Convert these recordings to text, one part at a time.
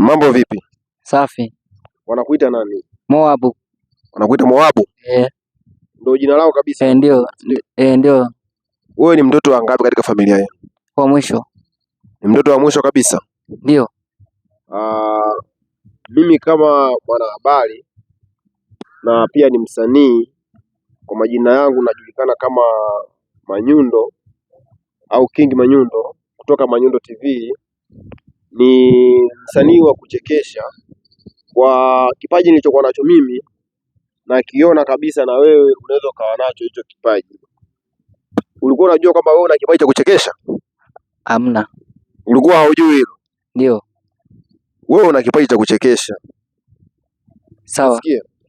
Mambo vipi? Safi. Wanakuita nani? Moabu. Wanakuita Moabu? Ndio jina lao kabisa? Ndio. Ndio. Wewe ni mtoto wa ngapi katika familia yenu? Wa mwisho. Ni mtoto wa mwisho kabisa? Ndio. Mimi kama mwanahabari na pia ni msanii, kwa majina yangu najulikana kama Manyundo au King Manyundo kutoka Manyundo TV. Ni msanii wa kuchekesha. Kwa kipaji nilichokuwa nacho mimi na kiona kabisa na wewe unaweza ukawa nacho hicho kipaji. Ulikuwa unajua kwamba wewe una kipaji cha kuchekesha? Hamna. Ulikuwa haujui hilo? Ndio. Wewe una kipaji cha kuchekesha. Sawa.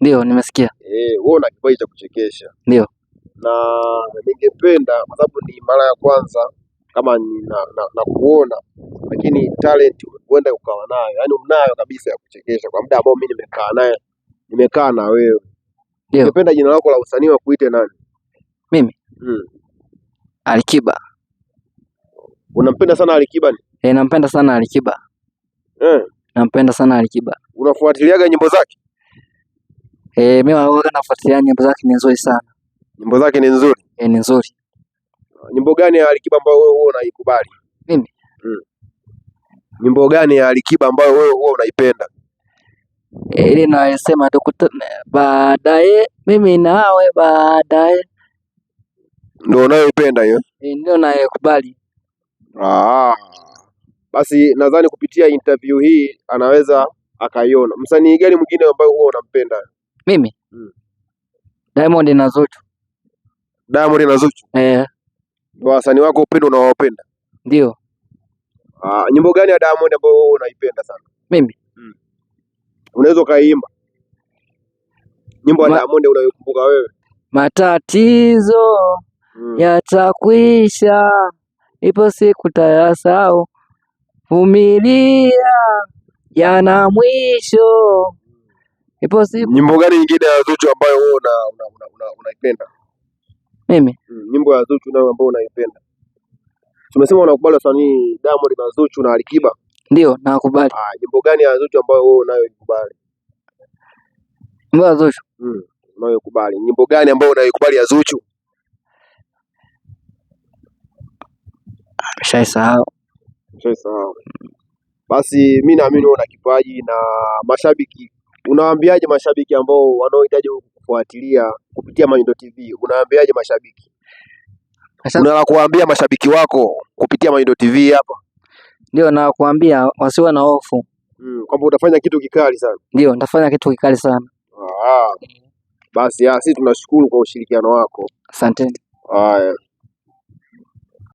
Ndio, nimesikia. Wewe una kipaji cha kuchekesha. Ndio. Na ningependa, kwa sababu ni mara ya kwanza kama na kuona, lakini talent huenda ukawa nayo. Yaani unayo kabisa ya kuchekesha kwa muda ambao mimi nimekaa na wewe. Ningependa jina lako la usanii wakuite nani? Mimi? Alikiba. Unampenda sana Alikiba ni? Nampenda sana Alikiba. Nampenda sana Alikiba. Unafuatiliaga nyimbo zake? Mimi huwa nafuatilia nyimbo zake, ni nzuri sana. Nyimbo zake ni nzuri? Ni nzuri. Nyimbo gani ya Alikiba ambayo wewe unaikubali? Mimi? Nyimbo gani ya Alikiba ambayo wewe unaipenda? Ile nasema tukutane baadaye, mimi nawe baadaye. Ndio unayoipenda hiyo? Ndio naikubali. Basi nadhani kupitia interview hii anaweza akaiona. Msanii gani mwingine ambaye wewe unampenda? Mimi? Diamond na Zuchu. Diamond na Zuchu? Ndio wasanii wako upendo unaowapenda? Ndio. Nyimbo gani ya Diamond ambayo wewe unaipenda sana? Mimi? Unaweza ukaiimba nyimbo ya Diamond unayokumbuka wewe? Matatizo yatakwisha, ipo siku tayasahau, vumilia, yana mwisho, ipo siku. Nyimbo gani nyingine ya Zuchu ambayo wewe unaipenda? Mimi? Nyimbo ya Zuchu nayo ambayo unaipenda. Tumesema unakubali wasanii Diamond na Zuchu na Alikiba? Ndio, nakubali. Nyimbo gani ya Zuchu ambayo wewe unayoikubali? Nyimbo ya Zuchu? Unayokubali. Nyimbo gani ambayo unayoikubali ya Zuchu? Shaisahau. Basi mimi naamini una kipaji. Na mashabiki, unawaambiaje mashabiki ambao wanaohitaji kufuatilia kupitia Manyundo TV? Unawaambiaje mashabiki? Unataka kuambia mashabiki wako kupitia Manyundo TV hapa? Ndio, na kuambia wasiwe na hofu. Kwamba utafanya kitu kikali sana. Ndio, nitafanya kitu kikali sana. Basi sisi tunashukuru kwa ushirikiano wako. Asanteni. Haya.